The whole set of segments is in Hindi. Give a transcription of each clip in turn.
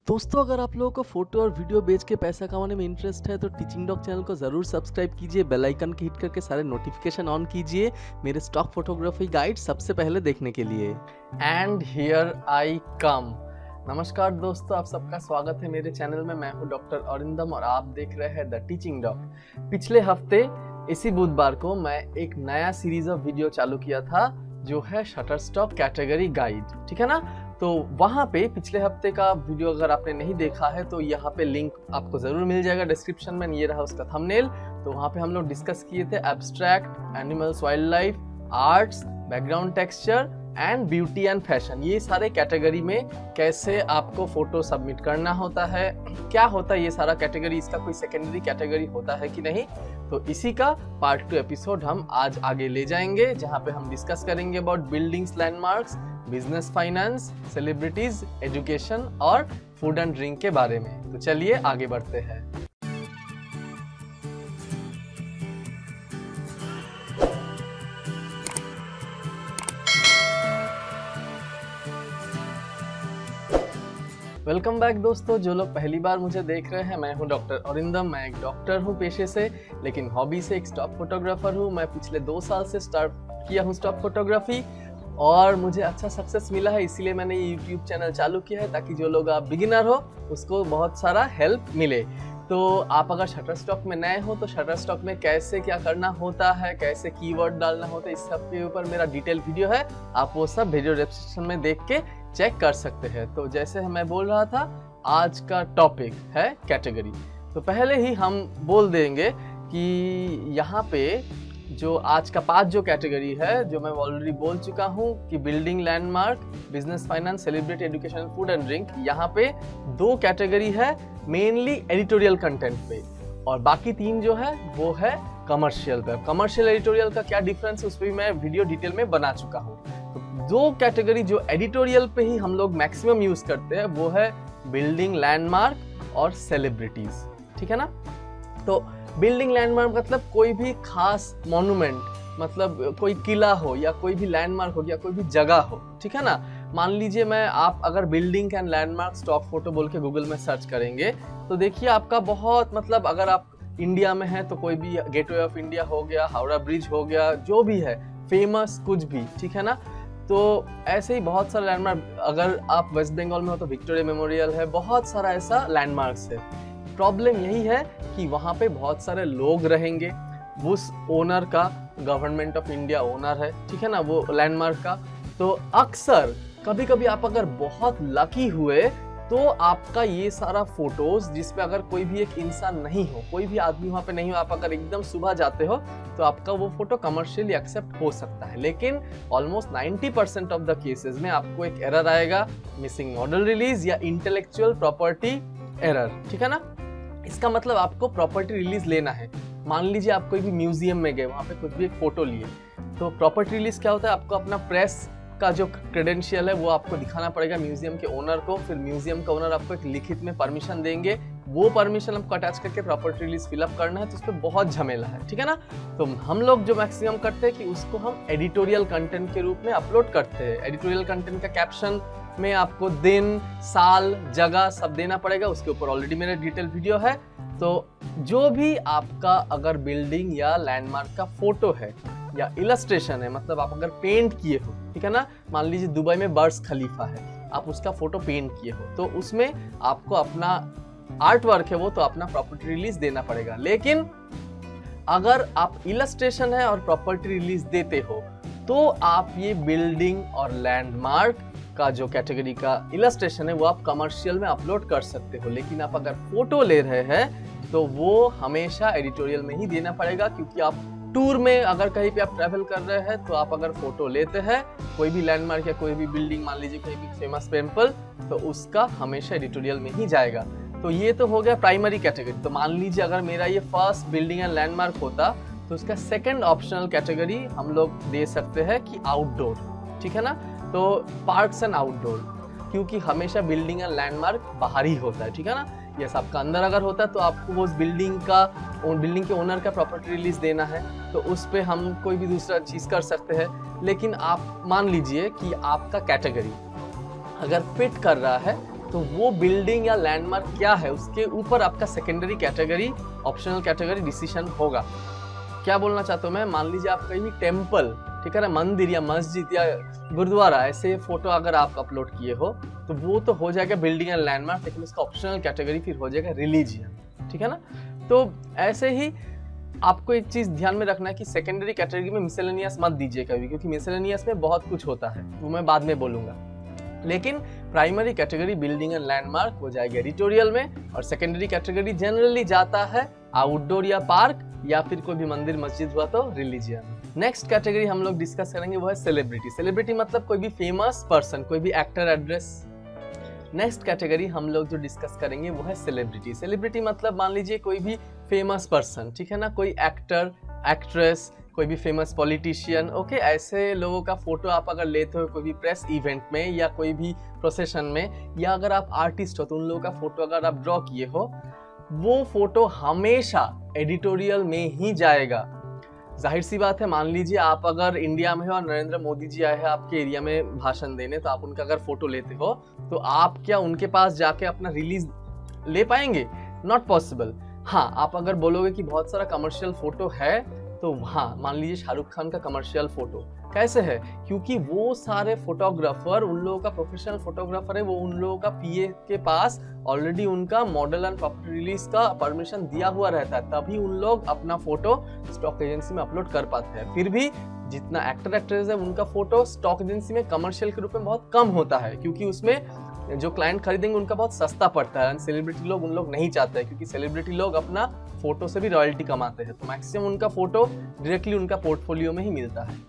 दोस्तों अगर आप लोगों को फोटो और वीडियो बेच के पैसा कमाने में इंटरेस्ट है तो टीचिंग डॉग चैनल को ज़रूर सब्सक्राइब कीजिए, बेल आइकन के हिट करके सारे नोटिफिकेशन ऑन कीजिए मेरे स्टॉक फोटोग्राफी गाइड सबसे पहले देखने के लिए। एंड हियर आई कम। नमस्कार दोस्तों, आप सबका स्वागत है मेरे चैनल में। मैं हूं डॉक्टर अरिंदम और आप देख रहे हैं द टीचिंग डॉग। पिछले हफ्ते इसी बुधवार को मैं एक नया सीरीज ऑफ वीडियो चालू किया था जो है शटरस्टॉक कैटेगरी गाइड, ठीक है ना। तो वहाँ पे पिछले हफ्ते का वीडियो अगर आपने नहीं देखा है तो यहाँ पे लिंक आपको ज़रूर मिल जाएगा डिस्क्रिप्शन में, ये रहा उसका थंबनेल। तो वहाँ पे हम लोग डिस्कस किए थे abstract, animals, wild life, arts, background texture and beauty and fashion, ये सारे कैटेगरी में कैसे आपको फोटो सबमिट करना होता है, क्या होता है ये सारा कैटेगरी, इसका कोई सेकेंडरी कैटेगरी होता है कि नहीं। तो इसी का पार्ट 2 एपिसोड हम आज आगे ले जाएंगे, जहाँ पे हम डिस्कस करेंगे about buildings, landmarks, business, finance, celebrities, education और फूड एंड ड्रिंक के बारे में। तो चलिए आगे बढ़ते हैं। वेलकम बैक दोस्तों। जो लोग पहली बार मुझे देख रहे हैं, मैं हूं डॉक्टर अरिंदम। मैं एक डॉक्टर हूं पेशे से, लेकिन हॉबी से एक स्टॉक फोटोग्राफर हूं। मैं पिछले 2 साल से स्टार्ट किया हूं स्टॉक फोटोग्राफी और मुझे अच्छा सक्सेस मिला है, इसीलिए मैंने ये यूट्यूब चैनल चालू किया है ताकि जो लोग आप बिगिनर हो उसको बहुत सारा हेल्प मिले। तो आप अगर शटरस्टॉक में नए हो तो शटरस्टॉक में कैसे क्या करना होता है, कैसे कीवर्ड डालना होता है, इस सब के ऊपर मेरा डिटेल वीडियो है। आप वो सब वीडियो डिस्क्रिप्शन में देख के चेक कर सकते हैं। तो जैसे मैं बोल रहा था, आज का टॉपिक है कैटेगरी। तो पहले ही हम बोल देंगे कि यहाँ पे जो आज का 5 जो कैटेगरी है, जो मैं ऑलरेडी बोल चुका हूँ कि building, landmark, business, finance, celebrity, education, food and drink, यहाँ पे 2 कैटेगरी है मेनली एडिटोरियल कंटेंट पे, और बाकी 3 जो है वो है कमर्शियल पे। कमर्शियल एडिटोरियल का क्या डिफरेंस है उस पर भी मैं वीडियो डिटेल में बना चुका हूँ। तो 2 कैटेगरी जो एडिटोरियल पे ही हम लोग मैक्सिमम यूज करते हैं वो है बिल्डिंग, लैंडमार्क और सेलिब्रिटीज, ठीक है ना। तो बिल्डिंग, लैंडमार्क मतलब कोई भी खास मॉन्यूमेंट, मतलब कोई किला हो या कोई भी लैंडमार्क हो या कोई भी जगह हो, ठीक है ना। मान लीजिए आप अगर building and landmark stock photo बोल के गूगल में सर्च करेंगे तो देखिए आपका बहुत, मतलब अगर आप इंडिया में है तो कोई भी गेटवे ऑफ इंडिया हो गया, हावड़ा ब्रिज हो गया, जो भी है फेमस कुछ भी, ठीक है ना। तो ऐसे ही बहुत सारे लैंडमार्क, अगर आप वेस्ट बंगाल में हो तो विक्टोरिया मेमोरियल है, बहुत सारा ऐसा लैंडमार्क्स है। प्रॉब्लम यही है कि वहाँ पे बहुत सारे लोग रहेंगे, उस ओनर का गवर्नमेंट ऑफ इंडिया ओनर है, ठीक है ना, वो लैंडमार्क का। तो अक्सर कभी कभी आप अगर बहुत लकी हुए तो आपका ये सारा फोटोज, जिसपे अगर कोई भी एक इंसान नहीं हो, कोई भी आदमी वहाँ पे नहीं हो, आप अगर एकदम सुबह जाते हो तो आपका वो फोटो कमर्शियली एक्सेप्ट हो सकता है। लेकिन ऑलमोस्ट 90% ऑफ द केसेस में आपको एक एरर आएगा, मिसिंग मॉडल रिलीज या इंटेलेक्चुअल प्रॉपर्टी एरर, ठीक है ना। इसका मतलब आपको प्रॉपर्टी रिलीज लेना है। मान लीजिए आप कोई भी म्यूजियम में गए, वहाँ पे कुछ भी एक फोटो लिए, तो प्रॉपर्टी रिलीज क्या होता है, आपको अपना प्रेस का जो क्रेडेंशियल है वो आपको दिखाना पड़ेगा म्यूजियम के ओनर को। फिर म्यूजियम का ओनर आपको एक लिखित में परमिशन देंगे, वो परमिशन आपको अटैच करके प्रॉपर्टी रिलीज फिलअप करना है। तो उस पर बहुत झमेला है, ठीक है ना। तो हम लोग जो मैक्सिमम करते हैं कि उसको हम एडिटोरियल कंटेंट के रूप में अपलोड करते हैं। एडिटोरियल कंटेंट का कैप्शन में आपको दिन, साल, जगह सब देना पड़ेगा, उसके ऊपर ऑलरेडी मेरा डिटेल वीडियो है। तो जो भी आपका अगर बिल्डिंग या लैंडमार्क का फोटो है या इलस्ट्रेशन है, मतलब आप अगर पेंट किए हो, ठीक है ना, मान लीजिए दुबई में बर्ज खलीफा है, आप उसका फोटो पेंट किए हो, तो उसमें आपको अपना आर्ट वर्क है वो तो अपना प्रॉपर्टी रिलीज देना पड़ेगा। लेकिन अगर आप इलस्ट्रेशन है और प्रॉपर्टी रिलीज देते हो तो आप ये बिल्डिंग और लैंडमार्क का जो कैटेगरी का इलस्ट्रेशन है वो आप कमर्शियल में अपलोड कर सकते हो। लेकिन आप अगर फोटो ले रहे हैं तो वो हमेशा एडिटोरियल में ही देना पड़ेगा, क्योंकि आप टूर में अगर कहीं पे आप ट्रैवल कर रहे हैं तो आप अगर फोटो लेते हैं कोई भी लैंडमार्क या कोई भी बिल्डिंग, मान लीजिए कोई भी फेमस टेम्पल, तो उसका हमेशा एडिटोरियल में ही जाएगा। तो ये तो हो गया प्राइमरी कैटेगरी। तो मान लीजिए अगर मेरा ये फर्स्ट बिल्डिंग एंड लैंडमार्क होता तो उसका सेकेंड ऑप्शनल कैटेगरी हम लोग दे सकते हैं कि आउटडोर, ठीक है ना। तो पार्क्स एंड आउटडोर, क्योंकि हमेशा बिल्डिंग एंड लैंडमार्क बाहर ही होता है, ठीक है ना। यस, आपका अंदर अगर होता है तो आपको वो उस बिल्डिंग के ओनर का प्रॉपर्टी रिलीज देना है, तो उस पे हम कोई भी दूसरा चीज़ कर सकते हैं। लेकिन आप मान लीजिए कि आपका कैटेगरी अगर फिट कर रहा है तो वो बिल्डिंग या लैंडमार्क क्या है उसके ऊपर आपका secondary category, optional category decision होगा। क्या बोलना चाहता हूँ मैं, मान लीजिए आप कहीं भी टेम्पल, ठीक है ना, मंदिर या मस्जिद या गुरुद्वारा, ऐसे फोटो अगर आप अपलोड किए हो तो वो तो हो जाएगा बिल्डिंग एंड लैंडमार्क, लेकिन उसका ऑप्शनल कैटेगरी फिर हो जाएगा रिलीजियन, ठीक है ना। तो ऐसे ही आपको एक चीज ध्यान में रखना है कि सेकेंडरी कैटेगरी में मिसेलेनियस मत दीजिए कभी, क्योंकि मिसेलेनियस में बहुत कुछ होता है, वो मैं बाद में बोलूंगा। लेकिन primary category building and landmark हो जाएगी एडिटोरियल में, और सेकेंडरी कैटेगरी जनरली जाता है आउटडोर या पार्क या फिर कोई भी मंदिर मस्जिद हुआ तो रिलीजियन। नेक्स्ट कैटेगरी हम लोग डिस्कस करेंगे वो है सेलिब्रिटी। सेलिब्रिटी मतलब कोई भी फेमस पर्सन, कोई भी एक्टर, एड्रेस। नेक्स्ट कैटेगरी हम लोग जो डिस्कस करेंगे वो है सेलिब्रिटी। सेलिब्रिटी मतलब मान लीजिए कोई भी फेमस पर्सन, ठीक है ना, कोई एक्टर, एक्ट्रेस, कोई भी फेमस पॉलिटिशियन, ओके, ऐसे लोगों का फोटो आप अगर लेते हो कोई भी प्रेस इवेंट में या कोई भी प्रोसेशन में, या अगर आप आर्टिस्ट हो तो उन लोगों का फोटो अगर आप ड्रॉ किए हो, वो फोटो हमेशा एडिटोरियल में ही जाएगा। जाहिर सी बात है, मान लीजिए आप अगर इंडिया में हो और नरेंद्र मोदी जी आए हैं आपके एरिया में भाषण देने, तो आप उनका अगर फोटो लेते हो तो आप क्या उनके पास जाके अपना रिलीज ले पाएंगे? Not possible. हाँ, आप अगर बोलोगे कि बहुत सारा कमर्शियल फोटो है, तो हाँ, मान लीजिए शाहरुख खान का कमर्शियल फोटो कैसे है, क्योंकि वो सारे फोटोग्राफर, उन लोगों का प्रोफेशनल फोटोग्राफर है, वो उन लोगों का पीए के पास ऑलरेडी उनका मॉडल एंड प्रॉपर्टी रिलीज का परमिशन दिया हुआ रहता है, तभी उन लोग अपना फोटो स्टॉक एजेंसी में अपलोड कर पाते हैं। फिर भी जितना एक्टर एक्ट्रेस है उनका फोटो स्टॉक एजेंसी में कमर्शियल के रूप में बहुत कम होता है, क्योंकि उसमें जो क्लाइंट खरीदेंगे उनका बहुत सस्ता पड़ता है। सेलिब्रिटी लोग उन लोग नहीं चाहते हैं, क्योंकि सेलिब्रिटी लोग अपना फोटो से भी रॉयल्टी कमाते हैं, तो मैक्सिमम उनका फोटो डायरेक्टली उनका पोर्टफोलियो में ही मिलता है।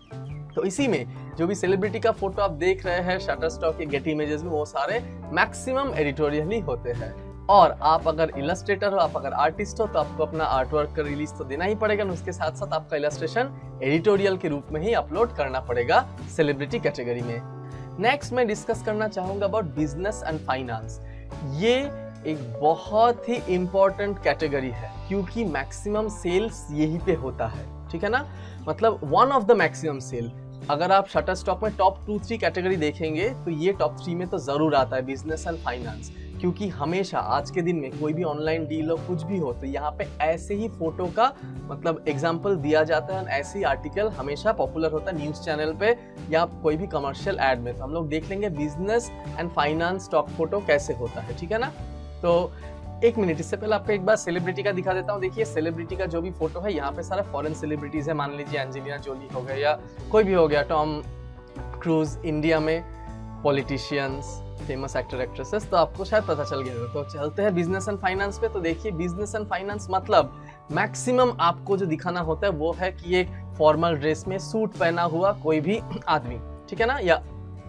तो इसी में जो भी सेलिब्रिटी का फोटो आप देख रहे हैं शटरस्टॉक के गेट इमेजेस में, वो सारे मैक्सिमम एडिटोरियल ही होते हैं। और आप अगर इलस्ट्रेटर हो, आप अगर आर्टिस्ट हो, तो आपको अपना आर्टवर्क का रिलीज तो देना ही पड़ेगा, उसके साथ साथ आपका इलस्ट्रेशन एडिटोरियल के रूप में ही अपलोड करना पड़ेगा सेलिब्रिटी कैटेगरी में। नेक्स्ट मैं डिस्कस करना चाहूंगा अबाउट बिजनेस एंड फाइनेंस। ये एक बहुत ही इंपॉर्टेंट कैटेगरी है, क्योंकि मैक्सिमम सेल्स यही पे होता है, ठीक है ना, मतलब one of the maximum sale. अगर आप शटरस्टॉक में टॉप 2-3 कैटेगरी देखेंगे तो ये टॉप 3 में तो जरूर आता है, बिजनेस एंड फाइनेंस, क्योंकि हमेशा आज के दिन में कोई भी ऑनलाइन डील हो, कुछ भी हो, तो यहाँ पे ऐसे ही फोटो का मतलब एग्जांपल दिया जाता है, ऐसे ही आर्टिकल हमेशा पॉपुलर होता है न्यूज चैनल पे या कोई भी कमर्शियल एड में। तो हम लोग देख लेंगे business and finance stock photo कैसे होता है, ठीक है ना। तो एक मिनट, इससे पहले आपको एक बार सेलिब्रिटी का दिखा देता हूँ। देखिए सेलिब्रिटी का जो भी फोटो है, यहाँ पे सारा फॉरेन सेलिब्रिटीज है, मान लीजिए एंजेलिना जोली हो गया या कोई भी हो गया, टॉम क्रूज, इंडिया में पॉलिटिशियंस, फेमस एक्टर एक्ट्रेसेस, तो आपको शायद पता चल गया। तो चलते हैं बिजनेस एंड फाइनेंस पे। तो देखिए बिजनेस एंड फाइनेंस मतलब मैक्सिमम आपको जो दिखाना होता है वो है कि एक फॉर्मल ड्रेस में सूट पहना हुआ कोई भी आदमी, ठीक है ना, या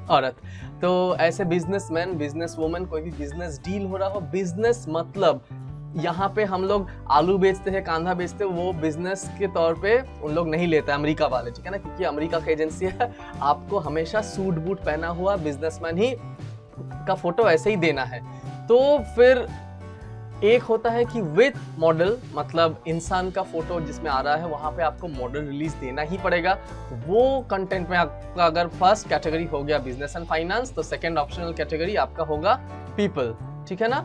औरत। तो ऐसे बिजनेसमैन, बिजनेस वुमेन, कोई भी बिजनेस डील हो रहा हो। बिजनेस मतलब यहाँ पे हम लोग आलू बेचते हैं, कांदा बेचते हैं, वो बिजनेस के तौर पे उन लोग नहीं लेते अमेरिका वाले, ठीक है ना, क्योंकि अमेरिका का एजेंसी है। आपको हमेशा सूट बूट पहना हुआ बिजनेसमैन ही का फोटो ऐसे ही देना है। तो फिर एक होता है कि विथ मॉडल, मतलब इंसान का फोटो जिसमें आ रहा है, वहां पे आपको मॉडल रिलीज देना ही पड़ेगा। वो कंटेंट में आपका अगर फर्स्ट कैटेगरी हो गया बिजनेस एंड फाइनेंस, तो सेकंड ऑप्शनल कैटेगरी आपका होगा पीपल, ठीक है ना।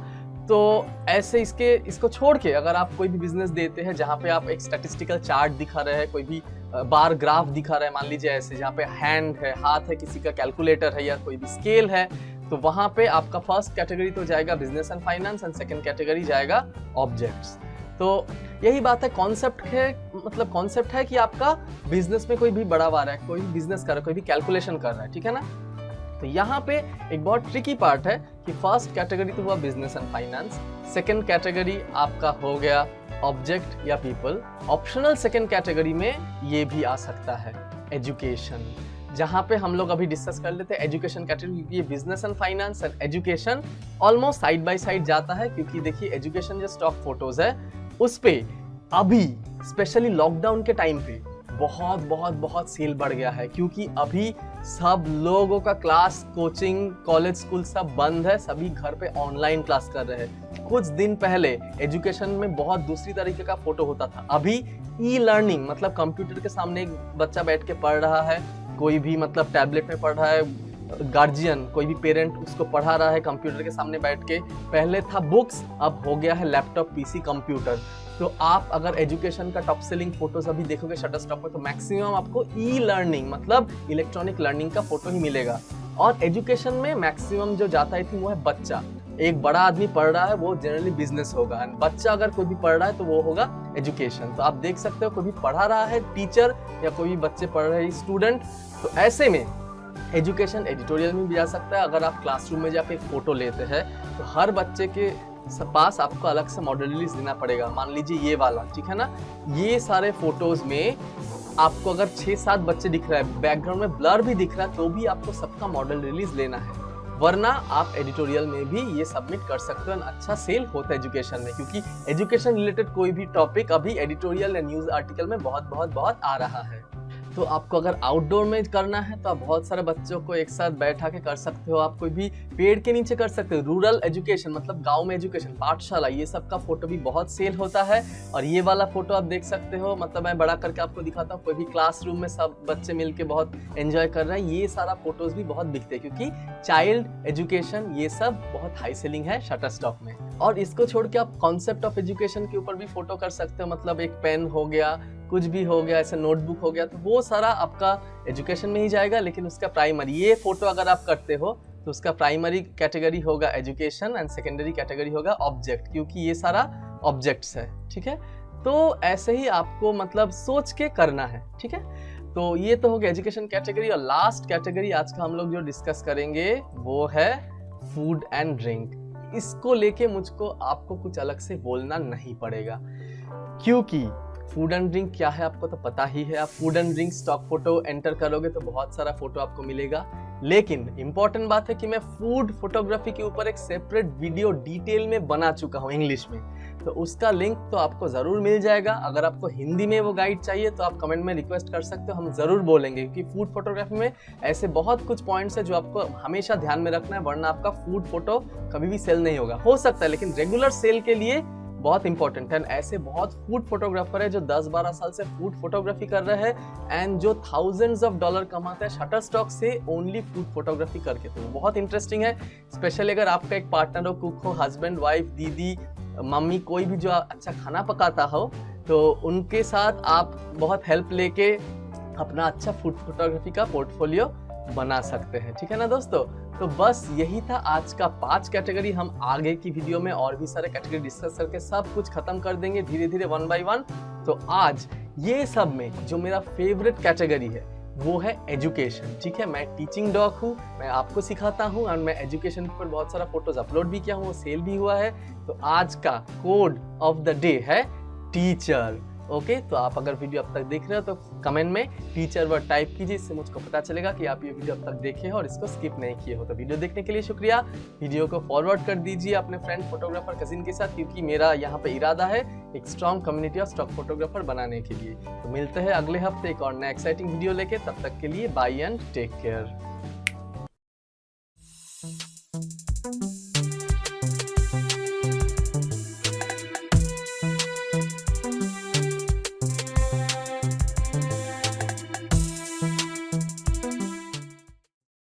तो ऐसे इसको छोड़ के अगर आप कोई भी बिजनेस देते हैं जहाँ पे आप एक स्टैटिस्टिकल चार्ट दिखा रहे हैं, कोई भी बार ग्राफ दिखा रहे हैं, मान लीजिए ऐसे जहाँ पे हैंड है, हाथ है, किसी का कैलकुलेटर है या कोई भी स्केल है, तो वहां पे आपका फर्स्ट कैटेगरी तो जाएगा business and finance and second category जाएगा ऑब्जेक्ट्स। तो यही बात है, कॉन्सेप्ट है, मतलब कॉन्सेप्ट है कि आपका बिजनेस में कोई भी बढ़ावा रहा है, कोई भी बिजनेस कर रहा है, कोई भी कैलकुलेशन कर रहा है, ठीक है ना। तो यहाँ पे एक बहुत ट्रिकी पार्ट है कि फर्स्ट कैटेगरी तो हुआ business and finance, second category आपका हो गया ऑब्जेक्ट या पीपल। ऑप्शनल सेकंड कैटेगरी में ये भी आ सकता है एजुकेशन, जहाँ पे हम लोग अभी डिस्कस कर लेते हैं एजुकेशन कैटेगरी, क्योंकि ये business and finance and education almost side by side जाता है। क्योंकि देखिए एजुकेशन जो स्टॉक फोटोज है उस पे अभी स्पेशली लॉकडाउन के टाइम पे बहुत बहुत बहुत सेल बढ़ गया है, क्योंकि अभी सब लोगों का क्लास, कोचिंग, कॉलेज, स्कूल सब बंद है, सभी घर पे ऑनलाइन क्लास कर रहे हैं। कुछ दिन पहले एजुकेशन में बहुत दूसरी तरीके का फोटो होता था, अभी ई लर्निंग मतलब कंप्यूटर के सामने एक बच्चा बैठ के पढ़ रहा है, कोई भी मतलब टैबलेट में पढ़ रहा है, गार्जियन, कोई भी पेरेंट उसको पढ़ा रहा है कंप्यूटर के सामने बैठ के। पहले था बुक्स, अब हो गया है लैपटॉप, पीसी, कंप्यूटर। तो आप अगर एजुकेशन का टॉप सेलिंग फोटोज अभी देखोगे शटरस्टॉक में, तो मैक्सिमम आपको ई लर्निंग मतलब इलेक्ट्रॉनिक लर्निंग का फोटो ही मिलेगा। और एजुकेशन में मैक्सिमम जो जाता है वो है बच्चा। एक बड़ा आदमी पढ़ रहा है वो जनरली बिजनेस होगा, एंड बच्चा अगर कोई भी पढ़ रहा है तो वो होगा एजुकेशन। तो आप देख सकते हो कोई भी पढ़ा रहा है टीचर या कोई भी बच्चे पढ़ रहे हैं स्टूडेंट, तो ऐसे में एजुकेशन एडिटोरियल में भी जा सकता है। अगर आप क्लासरूम में जाके एक फोटो लेते हैं तो हर बच्चे के पास आपको अलग से मॉडल रिलीज देना पड़ेगा। मान लीजिए ये वाला, ठीक है ना, ये सारे फोटोज में आपको अगर 6-7 बच्चे दिख रहा है, बैकग्राउंड में ब्लर भी दिख रहा है, तो भी आपको सबका मॉडल रिलीज लेना है, वरना आप एडिटोरियल में भी ये सबमिट कर सकते हो। अच्छा सेल होता है एजुकेशन में, क्योंकि एजुकेशन रिलेटेड कोई भी टॉपिक अभी एडिटोरियल या न्यूज आर्टिकल में बहुत आ रहा है। तो आपको अगर आउटडोर में करना है तो आप बहुत सारे बच्चों को एक साथ बैठा के कर सकते हो। आप कोई भी पेड़ के नीचे कर सकते हो। रूरल एजुकेशन मतलब गांव में एजुकेशन, पाठशाला, ये सब का फोटो भी बहुत सेल होता है। और ये वाला फोटो आप देख सकते हो, मतलब मैं बड़ा करके आपको दिखाता हूँ, कोई भी क्लासरूम में सब बच्चे मिलके बहुत एंजॉय कर रहे हैं। ये सारा फोटोज भी बहुत बिकते हैं, क्योंकि चाइल्ड एजुकेशन ये सब बहुत हाई सेलिंग है शटरस्टॉक में। और इसको छोड़ के आप कॉन्सेप्ट ऑफ एजुकेशन के ऊपर भी फोटो कर सकते हो, मतलब एक पेन हो गया, कुछ भी हो गया, ऐसे नोटबुक हो गया, तो वो सारा आपका एजुकेशन में ही जाएगा। लेकिन उसका प्राइमरी, ये फोटो अगर आप करते हो तो उसका प्राइमरी कैटेगरी होगा एजुकेशन एंड सेकेंडरी कैटेगरी होगा ऑब्जेक्ट, क्योंकि ये सारा ऑब्जेक्ट्स है, ठीक है। तो ऐसे ही आपको मतलब सोच के करना है, ठीक है। तो ये तो हो गया एजुकेशन कैटेगरी। और लास्ट कैटेगरी आज का हम लोग जो डिस्कस करेंगे वो है फूड एंड ड्रिंक। इसको लेके मुझको आपको कुछ अलग से बोलना नहीं पड़ेगा, क्योंकि फूड एंड ड्रिंक क्या है आपको तो पता ही है। आप food and drink stock photo enter करोगे तो बहुत सारा फोटो आपको मिलेगा। लेकिन इंपॉर्टेंट बात है कि मैं फूड फोटोग्राफी के ऊपर एक सेपरेट वीडियो डिटेल में बना चुका हूँ इंग्लिश में, तो उसका लिंक तो आपको जरूर मिल जाएगा। अगर आपको हिंदी में वो गाइड चाहिए तो आप कमेंट में रिक्वेस्ट कर सकते हो, हम जरूर बोलेंगे, क्योंकि फूड फोटोग्राफी में ऐसे बहुत कुछ पॉइंट्स है जो आपको हमेशा ध्यान में रखना है, वरना आपका फूड फोटो कभी भी सेल नहीं होगा। हो सकता है लेकिन रेगुलर सेल के लिए बहुत इंपॉर्टेंट है। ऐसे बहुत फूड फोटोग्राफर है जो 10-12 साल से फूड फोटोग्राफी कर रहे हैं एंड जो थाउजेंड्स ऑफ डॉलर कमाते हैं शटरस्टॉक से ओनली फूड फोटोग्राफी करके। तो बहुत इंटरेस्टिंग है, स्पेशली अगर आपका एक पार्टनर हो, कुक हो, हस्बैंड, वाइफ, दीदी, मम्मी, कोई भी जो अच्छा खाना पकाता हो, तो उनके साथ आप बहुत हेल्प लेके अपना अच्छा फूड फोटोग्राफी का पोर्टफोलियो बना सकते हैं, ठीक है ना दोस्तों। तो बस यही था आज का 5 कैटेगरी। हम आगे की वीडियो में और भी सारे कैटेगरी डिस्कस करके सब कुछ खत्म कर देंगे धीरे धीरे 1 by 1। तो आज ये सब में जो मेरा फेवरेट कैटेगरी है वो है एजुकेशन, ठीक है। मैं टीचिंग डॉग हूँ, मैं आपको सिखाता हूँ और मैं एजुकेशन पर बहुत सारा फोटोज अपलोड भी किया हूँ, वो सेल भी हुआ है। तो आज का कोड ऑफ द डे है टीचर। ओके, तो आप अगर वीडियो अब तक देख रहे हो तो कमेंट में टीचर वर्ड टाइप कीजिए, इससे मुझको पता चलेगा कि आप ये वीडियो अब तक देखे हो और इसको स्किप नहीं किए हो। तो वीडियो देखने के लिए शुक्रिया। वीडियो को फॉरवर्ड कर दीजिए अपने फ्रेंड फोटोग्राफर कजिन के साथ, क्योंकि मेरा यहाँ पे इरादा है एक strong community of stock photographer बनाने के लिए। तो मिलते हैं अगले हफ्ते एक और नया एक्साइटिंग वीडियो लेके, तब तक के लिए बाय एंड टेक केयर।